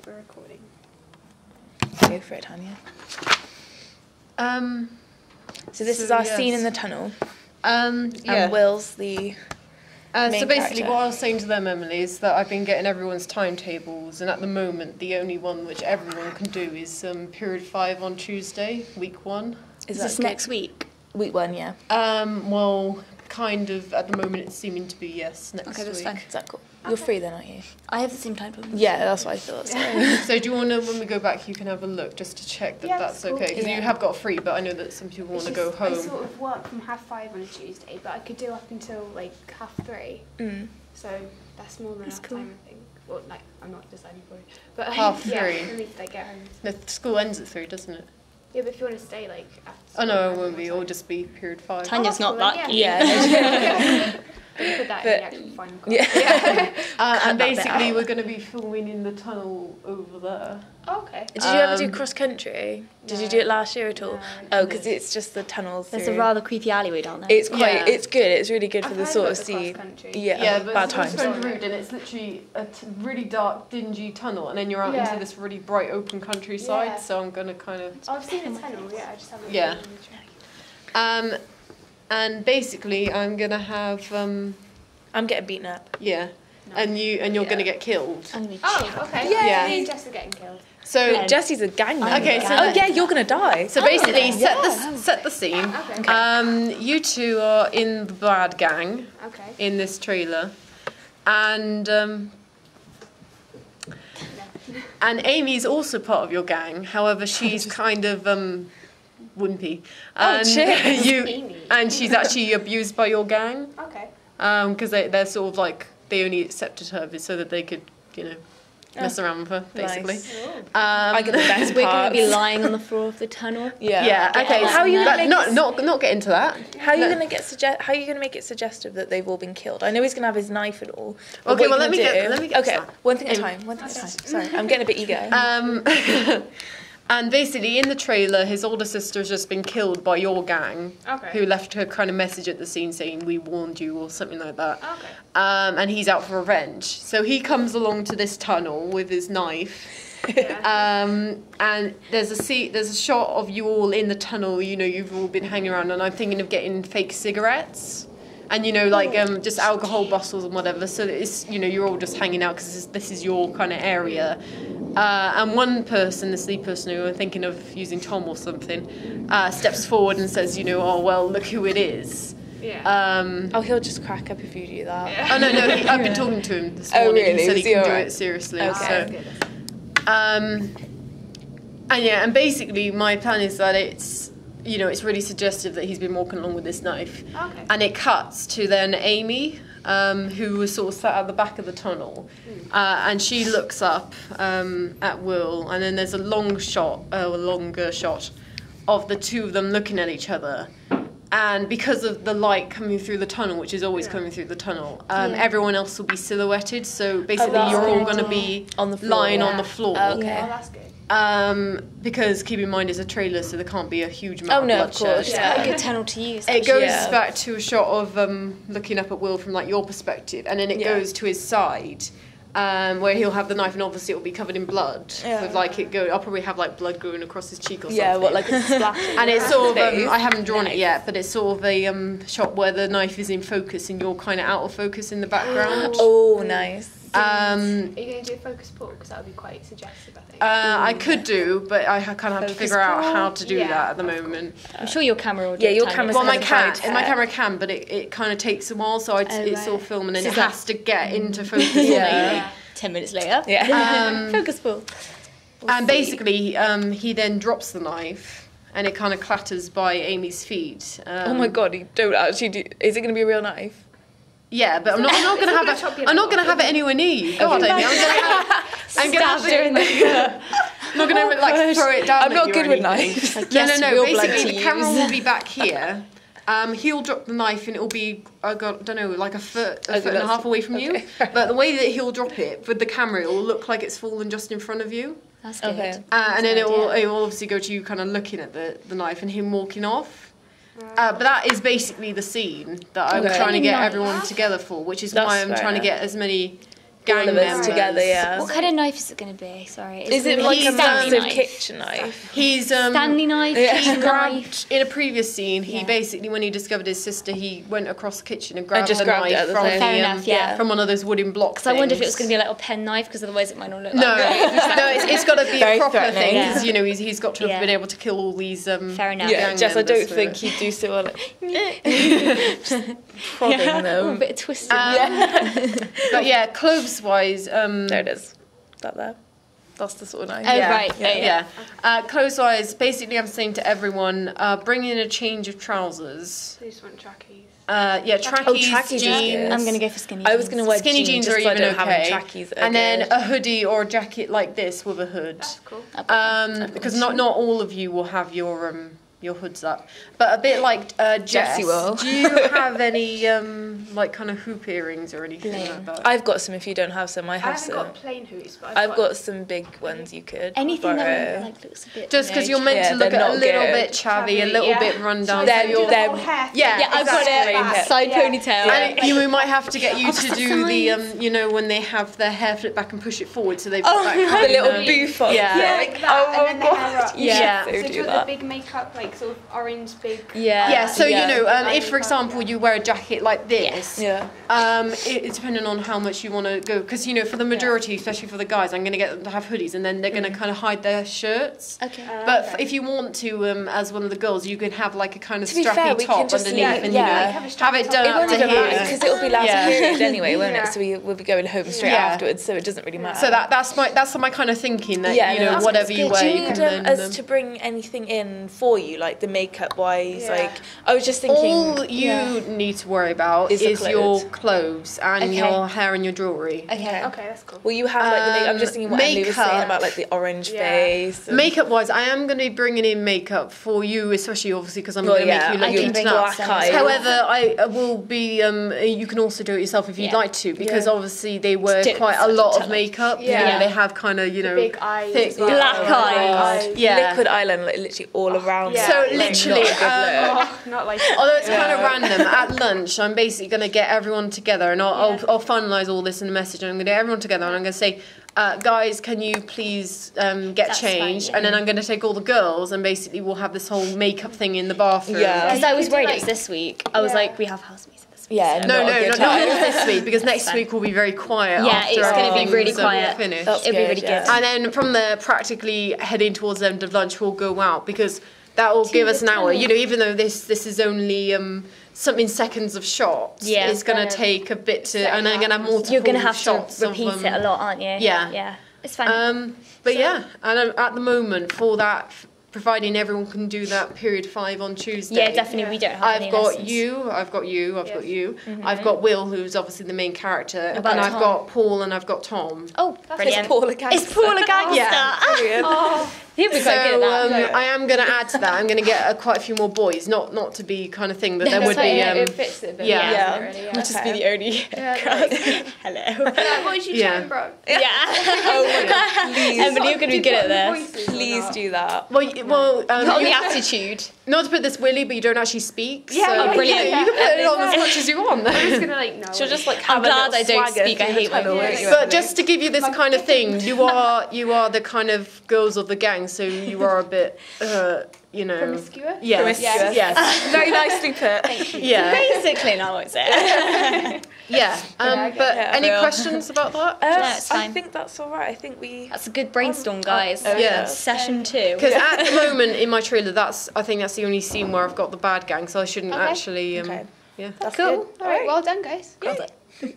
we're recording. Go for it, Tanya. So this is our scene in the tunnel. And Will's the so basically character. what I was saying to them, Emily, is that I've been getting everyone's timetables, and at the moment the only one which everyone can do is period 5 on Tuesday, week 1. Is this next week? Week 1, yeah. Well, kind of, at the moment it's seeming to be yes, next week. Okay, that's fine. Is that cool? You're free then, aren't you? I have the same time problem. Yeah, that's what I thought. So do you want to, when we go back, you can have a look just to check that that's cool. okay? Because you have got free, but I know that some people want to go home. I sort of work from 5:30 on a Tuesday, but I could do up until like 3:30. So that's more than enough time, I think. Well, like, I'm not deciding for it. But 3:30? Yeah, at least I get home. The school ends at 3, doesn't it? Yeah, but if you want to stay like after Oh school, no, it won't be. It'll just be period 5. Tanya's not that keen. Yeah. Put that in the actual final card. Yeah. And basically we're going to be filming in the tunnel over there. Oh, okay. Did you ever do cross country? Did you do it last year at all? No. Oh, because it's just the tunnels. There's a rather creepy alleyway down there. It's quite. Yeah. It's good. It's really good for I've the heard sort about of the sea. cross-country. Yeah, Bad but it's times. very rude, and it's literally a really dark, dingy tunnel, and then you're out into this really bright, open countryside. Yeah. So I'm gonna kind of. Oh, I've seen the tunnel. Yeah, I just haven't. Yeah. been in the track. And basically I'm gonna have I'm getting beaten up. and you're gonna get killed. I'm gonna be Oh, okay. Yeah. Me and Jess are getting killed. So Jesse's a gangman. Okay, so oh yeah, you're gonna die. So basically, set the scene. Okay. You two are in the bad gang Okay. in this trailer, and Amy's also part of your gang. However, she's kind of wimpy, and Amy. and she's actually abused by your gang Okay. because they're sort of like they only accepted her so that they could mess around with her basically. Nice. I get the best We're going to parts. be lying on the floor of the tunnel. Yeah. Okay. How are you gonna not get into that? How are you gonna How are you gonna make it suggestive that they've all been killed? I know he's gonna have his knife and all. but Okay, what well, you let gonna me do- get Okay, to that. one thing at a time. One thing at a time. Sorry, I'm getting a bit ego. And basically, in the trailer, his older sister has just been killed by your gang, who left her kind of message at the scene saying, "We warned you," or something like that. Okay. And he's out for revenge. So he comes along to this tunnel with his knife. And there's a shot of you all in the tunnel. You've all been hanging around, and I'm thinking of getting fake cigarettes. And just alcohol bottles and whatever, so that it's you're all just hanging out because this is your kind of area. And one person, this lead person who I'm thinking of using Tom or something, steps forward and says, "Oh well, look who it is." Yeah. He'll just crack up if you do that. Yeah. Oh no, I've been talking to him this morning. Really? He said he Was he can do alright? it seriously. Okay. And basically my plan is that it's really suggestive that he's been walking along with this knife. Okay. And it cuts to then Amy, who was sort of sat at the back of the tunnel, and she looks up at Will, and then there's a longer shot of the two of them looking at each other. And because of the light coming through the tunnel, which is always coming through the tunnel, everyone else will be silhouetted. So basically, you're all going to be on the floor. lying on the floor. Okay. Oh, that's good. Because keep in mind, it's a trailer, so there can't be a huge amount of of bloodshed. course. It's quite a good tunnel to use. It goes Yeah. back to a shot of looking up at Will from your perspective, and then it goes to his side, where he'll have the knife, and obviously it'll be covered in blood. Yeah. With I'll probably have blood going across his cheek or something. Yeah, what it's splashing. And it's sort of Face. I haven't drawn it yet, but it's sort of a shot where the knife is in focus and you're kind of out of focus in the background. Oh, nice. Are you going to do a focus pull? Because that would be quite suggestive, I think. I could do, but I kind of have to figure out how to do Yeah, that at the of moment. I'm sure your camera will do Yeah, it, your Tanya. camera's Well, my Right. camera can, but it kind of takes a while, so it's all film, and then So it that- has to get into focus. Yeah. 10 minutes later. Yeah. Focus pull. And basically, he then drops the knife, and it kind of clatters by Amy's feet. Oh my god, you don't actually do. Is it going to be a real knife? Yeah, but I'm not going to have it. I'm not going to have it anywhere near you. God, Amy, I'm going to have it in the. I'm not going to throw it down. I'm at not you good or with anything. knives. No. real blood Basically, to the camera use. will be back here. He'll drop the knife, and it'll be a foot and a half away from you. But the way that he'll drop it with the camera, it will look like it's fallen just in front of you. That's good. Okay. And then it will obviously go to you kind of looking at the knife and him walking off. But that is basically the scene that I'm trying to get everyone together for, which is why I'm trying to get as many gang all of us members together, yeah. What kind of knife is it going to be? Sorry. Is it gonna like be a Stanley massive knife? kitchen knife? He's Stanley knife, Yeah. kitchen knife. grabbed in a previous scene. He Yeah. basically, when he discovered his sister, he went across the kitchen and grabbed just a grabbed it knife at the from same Fair the enough, yeah. from one of those wooden blocks. Because I wondered if it was going to be a little pen knife, because otherwise it might not look No, like that. no, it's got to be Very a proper threatening. thing, Yeah. because you know he's got to have Yeah. been able to kill all these. Fair enough. Yeah, gang Jess, I don't members with think it. he'd do so well. Prodding Yeah, them. a bit of twisting. But yeah, clothes-wise, There it is. That there. That's the sort of knife. Oh, yeah, right, yeah. Clothes-wise, basically, I'm saying to everyone, bring in a change of trousers. I just want trackies. Trackies, trackies is jeans. good. I'm going to go for skinny I was jeans. going to wear Skinny jeans just are so I even don't have any okay, trackies that are and then good. a hoodie or a jacket like this with a hood. That's cool. Because not all of you will have your hoods up, but a bit like Jess. Jessie will. Do you have any like kind of hoop earrings or anything like that? I've got some if you don't have some. I I have haven't some. got plain hoots, but I've got some big ones you could Anything that borrow. like, looks a bit... Just because you're meant to they're look a not little good. bit chavvy, a little Yeah. bit run down. They're- so you're- they're- yeah, Yeah, I've got exactly. it. Side Yeah. ponytail. And we might have to get you to that's do the nice. you know, when they have their hair flip back and push it forward, so they've got Oh, that right. kind The little of- boof on. Yeah. Yeah, like that, Oh and then my the hair God. up. Yeah. So So do do that. the big makeup, like sort of orange big. Yeah, so Yeah. you know, Yeah. if for example you wear a jacket like this, Yeah. it's depending on how much you want to go, because you know, for the majority, especially for the guys, I'm going to get them to have hoodies, and then they're going to kind of hide their shirts. Okay. But Okay. if you want to, as one of the girls, you can have like a kind of To be strappy fair, we top can just underneath, leave- and yeah. you know, Like, have a have it strappy done It up won't to even matter here. because it'll be last Yeah. period anyway, won't Yeah. it? So we'll be going home straight Yeah. afterwards, so it doesn't really matter. So that's my kind of thinking, that Yeah, you no, know, that's whatever good. you Do wear, Do you you can need then. us to bring anything in for you, like the makeup wise? Yeah. Like I was just thinking. All you need to worry about Is is, the your clothes. clothes and Okay. your hair and your jewellery. Okay. Okay, that's cool. Will you have like the makeup? I'm just thinking what Emily was saying makeup. about like the orange Yeah. face. and- Makeup wise, I am going to be bringing in makeup for you, especially obviously because I'm Well, going to yeah, make you I look can bring international. black eyes. However, I will be. You can also do it yourself if you'd Yeah. like to, because Yeah. obviously they wear Stick quite a such a lot ton of of- makeup. Yeah. They have kind of, you know, Big eyes. thick as well. Black Oh, eyes. Yeah. Liquid eyeliner, like literally all around. yeah. So Like, literally, not a good look. Oh, not like. although it's kind of Yeah. random, at lunch I'm basically going to get everyone together, and I'll finalise all this in a message, and I'm going to get everyone together, and I'm going to say, guys, can you please get That's changed? fine, yeah. And then I'm going to take all the girls, and basically we'll have this whole makeup thing in the bathroom. Yeah. Because you I was could do, worried it like- was this week. I was Yeah. like, we have house music this week. Yeah, so- No, Not a good not time. this week, because next Fine. week will be very quiet. Yeah, after it's gonna be everything's, really quiet. Finished. That's It'll be good, really yeah. good. And then from there, practically heading towards the end of lunch, we'll go out, because that will give us an the hour. tunnel. You know, even though this is only something seconds of shots, Yeah. it's going Kind to of take a bit to, set and I'm going to have up. multiple You're going to have shots to repeat of, it a lot, aren't you? yeah. Yeah. It's fine. But yeah, and at the moment, for that, providing everyone can do that period 5 on Tuesday. yeah, definitely. We don't have any I've got lessons. you, I've got you, I've Yeah. got you. I've got Will, who's obviously the main character, and about I've Tom? got Paul, and I've got Tom. Oh, brilliant. Paula Gangster. It's Paula Gangster. Yeah. Brilliant. Oh, he'll be quite good at that. I am going to add to that. I'm going to get quite a few more boys, not to be kind of thing, but there would be. it fits it a bit. yeah. Yeah. Really, We'll just be the only. Hello. Like, what did you Yeah. try, bro? Yeah. Oh my god! Please, Emily, you're going to be good at this. please do that. Well, Put on the you- attitude. not to put this willy, but you don't actually speak. Yeah, so yeah, brilliant. You can put it on as much as you want. I'm just gonna like no. She'll just like I'm have a glad little I don't swagger speak. I through the hate when tunnel, people won't do you, But Emily? just to give you this kind of thing, you are the kind of girls of the gang, so you are a bit, you know. promiscuous. Yes. Promiscuous. Yes. Very nicely put. Yeah. Basically, no, I won't say it. Yeah. But Yeah, any real. questions about that? No, it's I fine. think that's all right. I think we. That's a good brainstorm, guys. Oh, yeah. Session 2. Because at the moment in my trailer, I think that's the only scene where I've got the bad gang, so I shouldn't Okay. actually. Okay. Yeah. That's Cool. good. All right, well done, guys. Well done.